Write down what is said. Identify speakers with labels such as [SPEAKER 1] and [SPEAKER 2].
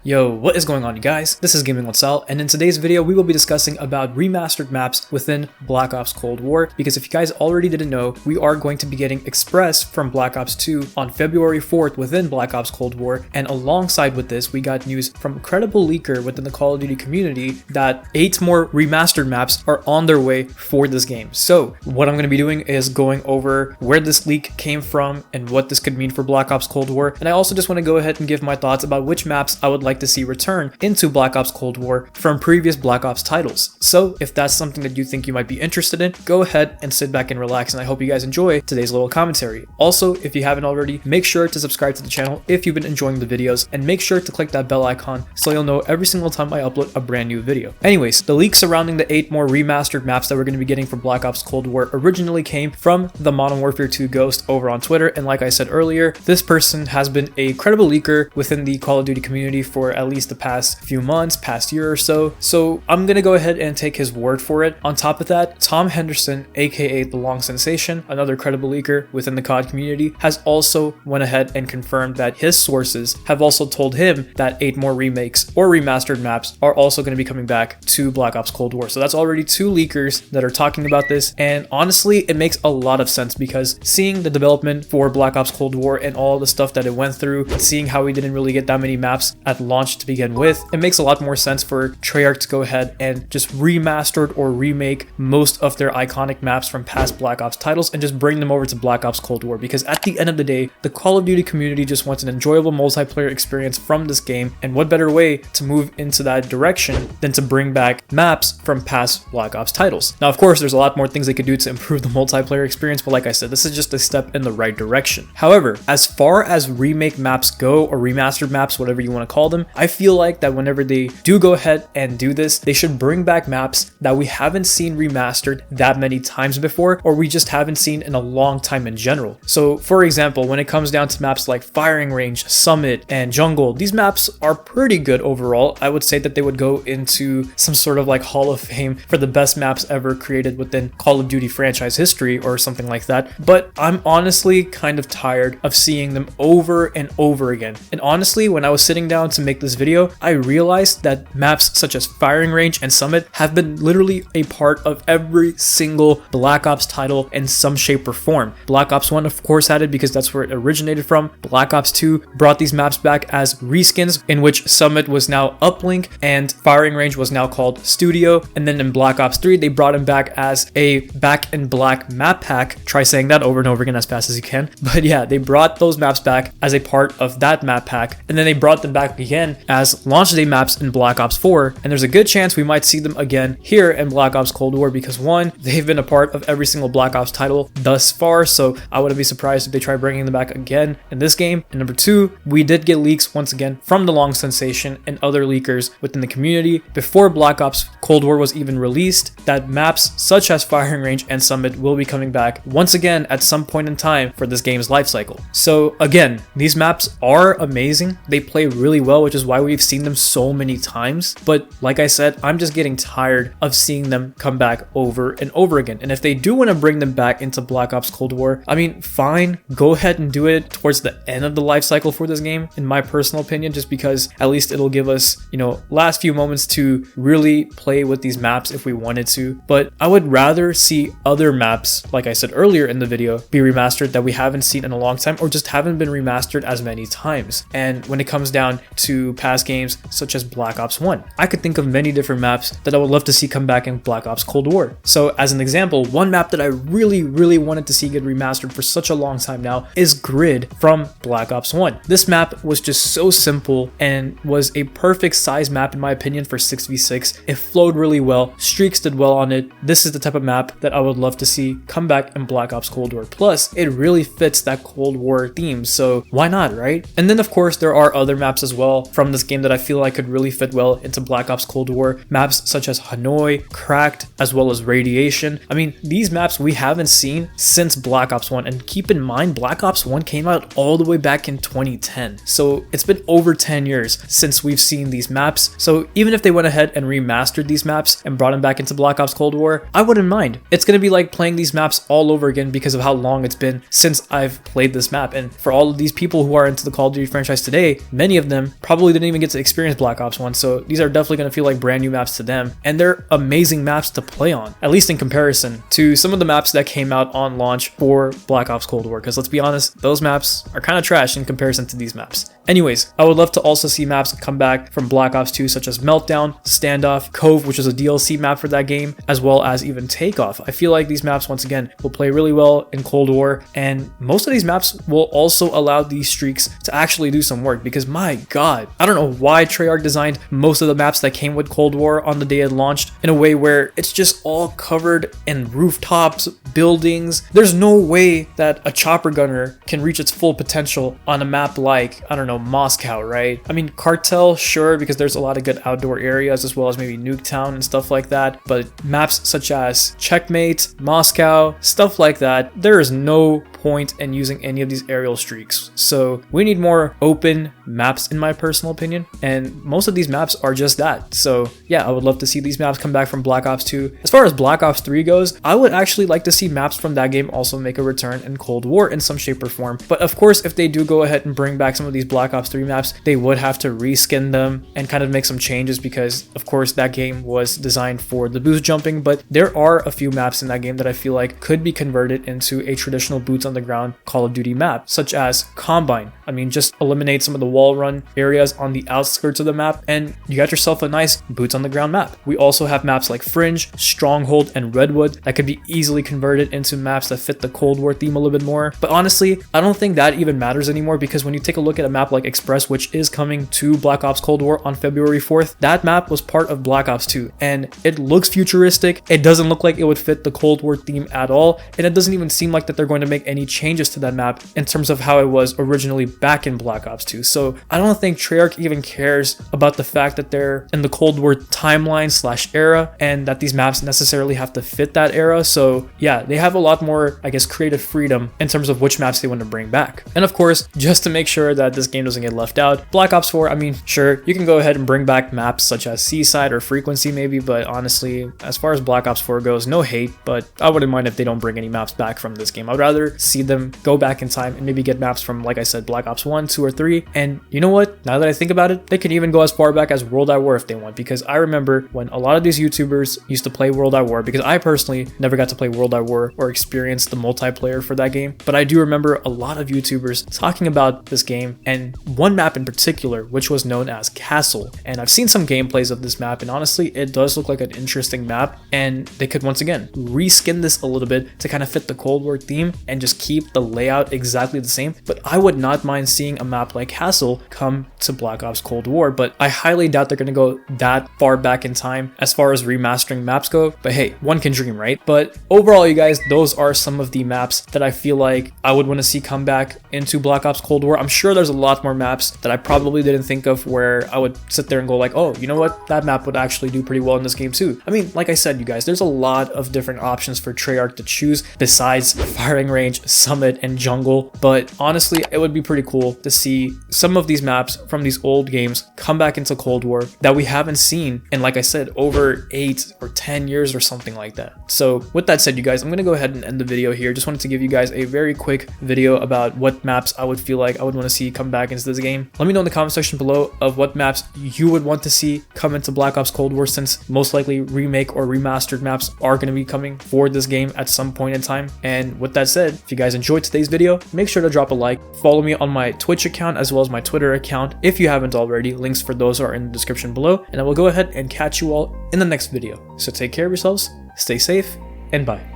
[SPEAKER 1] Yo, what is going on, you guys? This is GamingWithSal, and in today's video we will be discussing about remastered maps within Black Ops Cold War, because if you guys already didn't know, we are going to be getting Express from Black Ops 2 on February 4th within Black Ops Cold War, and alongside with this we got news from a credible leaker within the Call of Duty community that 8 more remastered maps are on their way for this game. So what I'm going to be doing is going over where this leak came from and what this could mean for Black Ops Cold War, and I also just want to go ahead and give my thoughts about which maps I would like to see return into Black Ops Cold War from previous Black Ops titles. So if that's something that you think you might be interested in, go ahead and sit back and relax, and I hope you guys enjoy today's little commentary. Also, if you haven't already, make sure to subscribe to the channel if you've been enjoying the videos, and make sure to click that bell icon so you'll know every single time I upload a brand new video. Anyways, the leak surrounding the 8 more remastered maps that we're going to be getting for Black Ops Cold War originally came from the Modern Warfare 2 Ghost over on Twitter, and like I said earlier, this person has been a credible leaker within the Call of Duty community for at least the past few months, past year or so. So I'm gonna go ahead and take his word for it. On top of that, Tom Henderson, aka The Long Sensation, another credible leaker within the COD community, has also went ahead and confirmed that his sources have also told him that 8 more remakes or remastered maps are also going to be coming back to Black Ops Cold War. So that's already 2 leakers that are talking about this, and honestly it makes a lot of sense because seeing the development for Black Ops Cold War and all the stuff that it went through, seeing how we didn't really get that many maps at launch to begin with, it makes a lot more sense for Treyarch to go ahead and just remastered or remake most of their iconic maps from past Black Ops titles and just bring them over to Black Ops Cold War, because at the end of the day, the Call of Duty community just wants an enjoyable multiplayer experience from this game, and what better way to move into that direction than to bring back maps from past Black Ops titles. Now of course there's a lot more things they could do to improve the multiplayer experience, but like I said, this is just a step in the right direction. However, as far as remake maps go, or remastered maps, whatever you want to call them, I feel like that whenever they do go ahead and do this, they should bring back maps that we haven't seen remastered that many times before, or we just haven't seen in a long time in general. So for example, when it comes down to maps like Firing Range, Summit, and Jungle, these maps are pretty good overall. I would say that they would go into some sort of like Hall of Fame for the best maps ever created within Call of Duty franchise history or something like that, but I'm honestly kind of tired of seeing them over and over again. And honestly, when I was sitting down to make this video, I realized that maps such as Firing Range and Summit have been literally a part of every single Black Ops title in some shape or form. Black Ops 1 of course had it because that's where it originated from. Black Ops 2 brought these maps back as reskins, in which Summit was now Uplink and Firing Range was now called Studio, and then in Black Ops 3 they brought him back as a Back in Black map pack. Try saying that over and over again as fast as you can. But yeah, they brought those maps back as a part of that map pack, and then they brought them back again as launch day maps in Black Ops 4, and there's a good chance we might see them again here in Black Ops Cold War, because one, they've been a part of every single Black Ops title thus far, so I wouldn't be surprised if they try bringing them back again in this game. And number 2, we did get leaks once again from The Long Sensation and other leakers within the community before Black Ops Cold War was even released that maps such as Firing Range and Summit will be coming back once again at some point in time for this game's life cycle. So again, these maps are amazing, they play really well, which is why we've seen them so many times, but like I said, I'm just getting tired of seeing them come back over and over again. And if they do want to bring them back into Black Ops Cold War, I mean, fine, go ahead and do it towards the end of the life cycle for this game, in my personal opinion, just because at least it'll give us, you know, last few moments to really play with these maps if we wanted to. But I would rather see other maps, like I said earlier in the video, be remastered that we haven't seen in a long time, or just haven't been remastered as many times. And when it comes down to past games such as Black Ops 1, I could think of many different maps that I would love to see come back in Black Ops Cold War. So as an example, one map that I really wanted to see get remastered for such a long time now is Grid from Black Ops 1. This map was just so simple and was a perfect size map in my opinion for 6v6. It flowed really well, streaks did well on it. This is the type of map that I would love to see come back in Black Ops Cold War. Plus, it really fits that Cold War theme, so why not, right? And then of course there are other maps as well from this game that I feel like could really fit well into Black Ops Cold War. Maps such as Hanoi, Cracked, as well as Radiation. I mean, these maps we haven't seen since Black Ops 1, and keep in mind Black Ops 1 came out all the way back in 2010. So it's been over 10 years since we've seen these maps. So even if they went ahead and remastered these maps and brought them back into Black Ops Cold War, I wouldn't mind. It's gonna be like playing these maps all over again because of how long it's been since I've played this map. And for all of these people who are into the Call of Duty franchise today, many of them probably probably didn't even get to experience Black Ops 1, so these are definitely going to feel like brand new maps to them, and they're amazing maps to play on, at least in comparison to some of the maps that came out on launch for Black Ops Cold War, because let's be honest, those maps are kind of trash in comparison to these maps. Anyways, I would love to also see maps come back from Black Ops 2 such as Meltdown, Standoff, Cove, which is a DLC map for that game, as well as even Takeoff. I feel like these maps, once again, will play really well in Cold War, and most of these maps will also allow these streaks to actually do some work, because my god, I don't know why Treyarch designed most of the maps that came with Cold War on the day it launched in a way where it's just all covered in rooftops, buildings. There's no way that a chopper gunner can reach its full potential on a map like, I don't know, Moscow, right? I mean, Cartel, sure, because there's a lot of good outdoor areas, as well as maybe Nuketown and stuff like that, but maps such as Checkmate, Moscow, stuff like that, there is no point in using any of these aerial streaks. So we need more open maps, in my personal opinion, and most of these maps are just that. So yeah, I would love to see these maps come back from Black Ops 2. As far as Black Ops 3 goes, I would actually like to see maps from that game also make a return in Cold War in some shape or form. But of course, if they do go ahead and bring back some of these Black Ops 3 maps, they would have to reskin them and kind of make some changes, because of course that game was designed for the boost jumping, but there are a few maps in that game that I feel like could be converted into a traditional boots on the ground Call of Duty map, such as Combine. I mean, just eliminate some of the wall run areas on the outskirts of the map and you got yourself a nice boots on the ground map. We also have maps like Fringe, Stronghold, and Redwood that could be easily converted into maps that fit the Cold War theme a little bit more. But honestly, I don't think that even matters anymore, because when you take a look at a map like Express, which is coming to Black Ops Cold War on February 4th, that map was part of Black Ops 2 and it looks futuristic. It doesn't look like it would fit the Cold War theme at all, and it doesn't even seem like that they're going to make any changes to that map in terms of how it was originally back in Black Ops 2. So I don't think Treyarch even cares about the fact that they're in the Cold War timeline / era and that these maps necessarily have to fit that era. So yeah, they have a lot more, I guess, creative freedom in terms of which maps they want to bring back. And of course, just to make sure that this game doesn't get left out, Black Ops 4, I mean, sure, you can go ahead and bring back maps such as Seaside or Frequency maybe, but honestly, as far as Black Ops 4 goes, no hate, but I wouldn't mind if they don't bring any maps back from this game. I'd rather see them go back in time and maybe get maps from, like I said, Black Ops 1, 2, or 3. And you know what? Now that I think about it, they can even go as far back as World at War if they want, because I remember when a lot of these YouTubers used to play World at War, because I personally never got to play World at War or experience the multiplayer for that game, but I do remember a lot of YouTubers talking about this game and one map in particular, which was known as Castle. And I've seen some gameplays of this map, and honestly, it does look like an interesting map, and they could once again reskin this a little bit to kind of fit the Cold War theme and just keep the layout exactly the same. But I would not mind seeing a map like Castle come to Black Ops Cold War, but I highly doubt they're going to go that far back in time as far as remastering maps go. But hey, one can dream, right? But overall, you guys, those are some of the maps that I feel like I would want to see come back into Black Ops Cold War. I'm sure there's a lot more maps that I probably didn't think of where I would sit there and go like, oh, you know what? That map would actually do pretty well in this game too. I mean, like I said, you guys, there's a lot of different options for Treyarch to choose besides Firing Range, Summit, and Jungle. But honestly, it would be pretty cool to see some of these maps from these old games come back into Cold War that we haven't seen in, like I said, over 8 or 10 years or something like that. So with that said, you guys, I'm going to go ahead and end the video here. Just wanted to give you guys a very quick video about what maps I would feel like I would want to see come back into this game. Let me know in the comment section below of what maps you would want to see come into Black Ops Cold War, since most likely remake or remastered maps are going to be coming for this game at some point in time. And with that said, if you guys enjoyed today's video, make sure to drop a like, follow me on my Twitch account as well as my Twitter account if you haven't already. Links for those are in the description below, and I will go ahead and catch you all in the next video. So take care of yourselves, stay safe, and bye.